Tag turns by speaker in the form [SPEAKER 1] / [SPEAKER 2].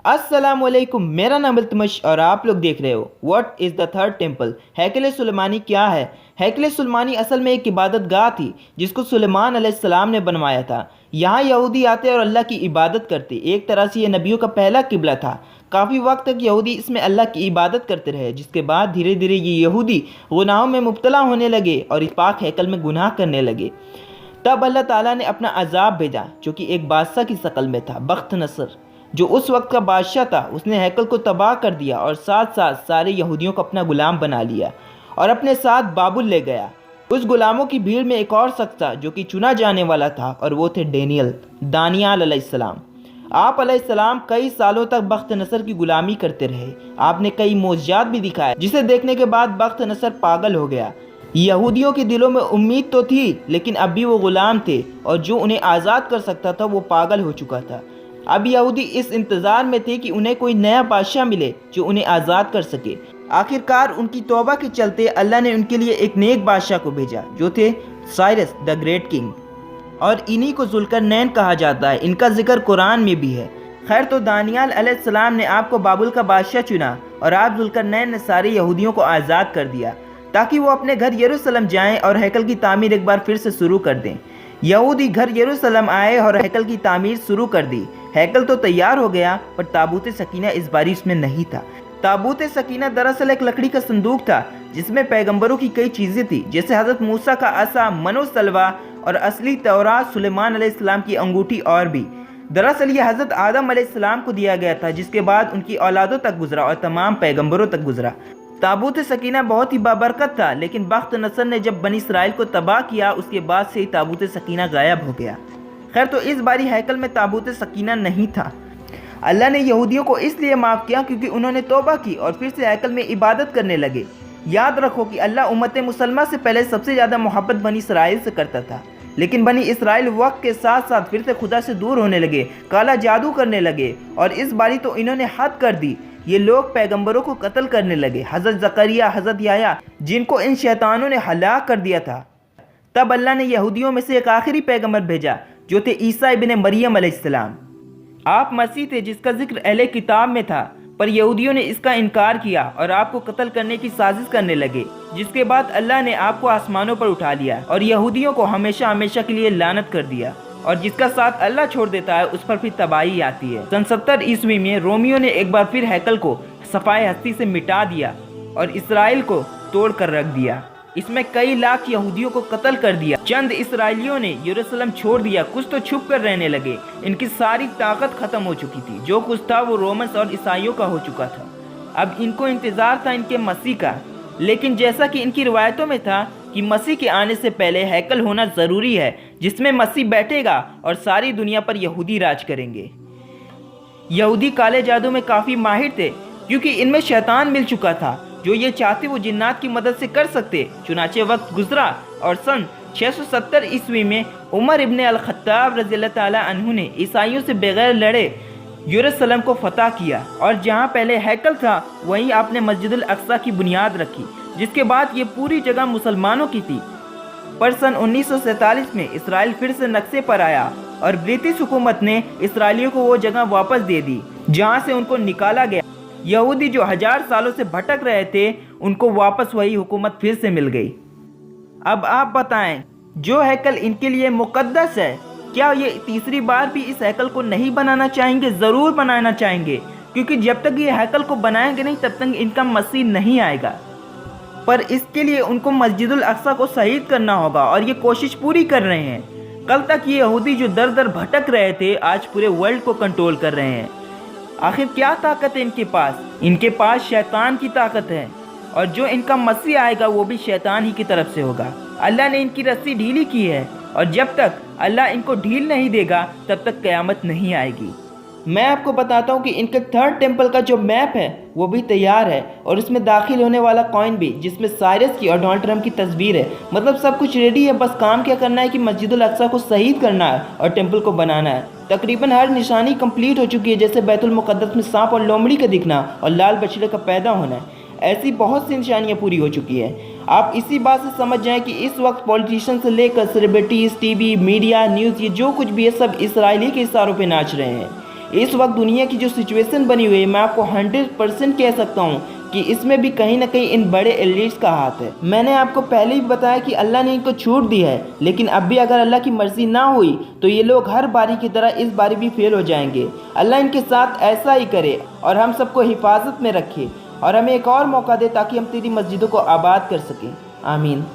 [SPEAKER 1] अस्सलाम वालेकुम। मेरा नाम अल्तमश और आप लोग देख रहे हो what is the third temple. हैकल सुलेमानी क्या है? हैकल सुलेमानी असल में एक इबादत गाह थी जिसको सुलेमान अलैहिस्सलाम ने बनवाया था। यहाँ यहूदी आते और अल्लाह की इबादत करते। एक तरह से ये नबियों का पहला किबला था। काफ़ी वक्त तक यहूदी इसमें अल्लाह की इबादत करते रहे, जिसके बाद धीरे धीरे ये यहूदी गुनाहों में मुब्तला होने लगे और इस पाक हैकल में गुनाह करने लगे। तब अल्लाह ताला ने अपना अजाब भेजा जो कि एक बादशाह की शक्ल में था, बख्त नसर, जो उस वक्त का बादशाह था। उसने हैकल को तबाह कर दिया और साथ साथ सारे यहूदियों को अपना गुलाम बना लिया और अपने साथ बाबुल ले गया। उस गुलामों की भीड़ में एक और शख्स था जो कि चुना जाने वाला था, और वो थे दानियाल अलैहिस्सलाम। आप अलैहिस्सलाम कई सालों तक बख्त नसर की गुलामी करते रहे। आपने कई मोज़िज़ात भी दिखाए, जिसे देखने के बाद बख्त नसर पागल हो गया। यहूदियों के दिलों में उम्मीद तो थी, लेकिन अब भी वो गुलाम थे और जो उन्हें आज़ाद कर सकता था वो पागल हो चुका था। अब यहूदी इस इंतज़ार में थे कि उन्हें कोई नया बादशाह मिले जो उन्हें आज़ाद कर सके। आखिरकार उनकी तौबा के चलते अल्लाह ने उनके लिए एक नेक बादशाह को भेजा, जो थे साइरस द ग्रेट किंग, और इन्हीं को ज़ुल्करनैन कहा जाता है। इनका जिक्र कुरान में भी है। खैर, तो दानियाल अलैहिस्सलाम ने आपको बाबुल का बादशाह चुना और आप ज़ुल्करनैन ने सारे यहूदियों को आज़ाद कर दिया ताकि वो अपने घर यरूशलेम जाएं और हैकल की तामीर एक बार फिर से शुरू कर दें। यहूदी घर यरूशलेम आए और हैकल की तामीर शुरू कर दी। हैकल तो तैयार हो गया, पर ताबूत सकीना इस बारी उसमें नहीं था। ताबूत सकीना दरअसल एक लकड़ी का संदूक था जिसमें पैगंबरों की कई चीज़ें थी, जैसे हज़रत मूसा का असा, मनो सलवा और असली तौरात, सुलेमान अलैहिस्सलाम की अंगूठी और भी। दरअसल ये हज़रत आदम अलैहिस्सलाम को दिया गया था, जिसके बाद उनकी औलादों तक गुजरा और तमाम पैगंबरों तक गुजरा। ताबूत सकीना बहुत ही बाबरकत था, लेकिन बख्त नसर ने जब बनी इसराइल को तबाह किया, उसके बाद से ही ताबूत सकीना गायब हो गया। खैर, तो इस बारी हैकल में ताबूत सकीना नहीं था। अल्लाह ने यहूदियों को इसलिए माफ़ किया क्योंकि उन्होंने तौबा की और फिर से हैकल में इबादत करने लगे। याद रखो कि अल्लाह उम्मत मुसलमा से पहले सबसे ज़्यादा मोहब्बत बनी इसराइल से करता था, लेकिन बनी इसराइल वक्त के साथ साथ फिर से खुदा से दूर होने लगे, काला जादू करने लगे, और इस बारी तो इन्होंने हद कर दी। ये लोग पैगंबरों को कत्ल करने लगे। हज़रत ज़करिया, हज़रत याह्या, जिनको इन शैतानों ने हलाक कर दिया था। तब अल्लाह ने यहूदियों में से एक आखिरी पैगंबर भेजा, जो थे ईसा इब्न मरियम अलैहिस्सलाम। आप मसीह थे जिसका जिक्र अहले किताब में था, पर यहूदियों ने इसका इनकार किया और आपको कत्ल करने की साजिश करने लगे, जिसके बाद अल्लाह ने आपको आसमानों पर उठा लिया और यहूदियों को हमेशा हमेशा के लिए लानत कर दिया। और जिसका साथ अल्लाह छोड़ देता है उस पर फिर तबाही आती है। सन 70 ईस्वी में रोमियो ने एक बार फिर हैकल को सफाए हस्ती से मिटा दिया और इसराइल को तोड़ कर रख दिया। इसमें कई लाख यहूदियों को कत्ल कर दिया। चंद इसराइलियों ने यरूशलेम छोड़ दिया, कुछ तो छुप कर रहने लगे। इनकी सारी ताकत खत्म हो चुकी थी। जो कुछ था वो रोमन्स और ईसाइयों का हो चुका था। अब इनको इंतजार था इनके मसीह का, लेकिन जैसा कि इनकी रिवायतों में था कि मसीह के आने से पहले हैकल होना ज़रूरी है जिसमें मसीह बैठेगा और सारी दुनिया पर यहूदी राज करेंगे। यहूदी काले जादू में काफ़ी माहिर थे क्योंकि इनमें शैतान मिल चुका था। जो ये चाहते वो जिन्नात की मदद से कर सकते। चुनाचे वक्त गुजरा और सन 670 ईस्वी में उमर इब्न अल-खत्ताब रज़ियल्लाहु ताला अन्हु ने ईसाइयों से बगैर लड़े यरूशलेम को फतह किया, और जहाँ पहले हैकल था वहीं आपने मस्जिदुल अक्सा की बुनियाद रखी, जिसके बाद ये पूरी जगह मुसलमानों की थी। पर सन 1947 में इसराइल फिर से नक्शे पर आया और ब्रिटिश हुकूमत ने इसराइलियों को वो जगह वापस दे दी जहाँ से उनको निकाला गया। यहूदी जो 1000 सालों से भटक रहे थे, उनको वापस वही हुकूमत फिर से मिल गई। अब आप बताएं, जो हैकल इनके लिए मुकद्दस है, क्या ये तीसरी बार भी इस हैकल को नहीं बनाना चाहेंगे? ज़रूर बनाना चाहेंगे, क्योंकि जब तक ये हैकल को बनाएंगे नहीं तब तक इनका मसीह नहीं आएगा। पर इसके लिए उनको मस्जिदुल अक्सा को शहीद करना होगा और ये कोशिश पूरी कर रहे हैं। कल तक ये यहूदी जो दर दर भटक रहे थे, आज पूरे वर्ल्ड को कंट्रोल कर रहे हैं। आखिर क्या ताकत है इनके पास? इनके पास शैतान की ताकत है, और जो इनका मसीह आएगा वो भी शैतान ही की तरफ से होगा। अल्लाह ने इनकी रस्सी ढीली की है, और जब तक अल्लाह इनको ढील नहीं देगा तब तक क़यामत नहीं आएगी। मैं आपको बताता हूँ कि इनके थर्ड टेम्पल का जो मैप है वो भी तैयार है, और इसमें दाखिल होने वाला कॉइन भी, जिसमें साइरस की और डोनाल्ड ट्रम्प की तस्वीर है। मतलब सब कुछ रेडी है, बस काम क्या करना है कि मस्जिदुल अक्सा को शहीद करना है और टेम्पल को बनाना है। तकरीबन हर निशानी कंप्लीट हो चुकी है, जैसे बैतुल मुक़द्दस में सांप और लोमड़ी का दिखना और लाल बछड़े का पैदा होना। ऐसी बहुत सी निशानियाँ पूरी हो चुकी है। आप इसी बात से समझ जाएं कि इस वक्त पॉलिटिशियन से लेकर सेलिब्रिटीज़, टीवी, मीडिया, न्यूज़, ये जो कुछ भी है सब इसराइली के इशारों पे नाच रहे हैं। इस वक्त दुनिया की जो सिचुएशन बनी हुई है, मैं आपको 100% कह सकता हूँ कि इसमें भी कहीं ना कहीं इन बड़े एलिट्स का हाथ है। मैंने आपको पहले ही बताया कि अल्लाह ने इनको छूट दी है, लेकिन अब भी अगर अल्लाह की मर्जी ना हुई तो ये लोग हर बारी की तरह इस बारी भी फेल हो जाएंगे। अल्लाह इनके साथ ऐसा ही करे और हम सबको हिफाजत में रखे और हमें एक और मौका दे ताकि हम तेरी मस्जिदों को आबाद कर सकें। आमीन।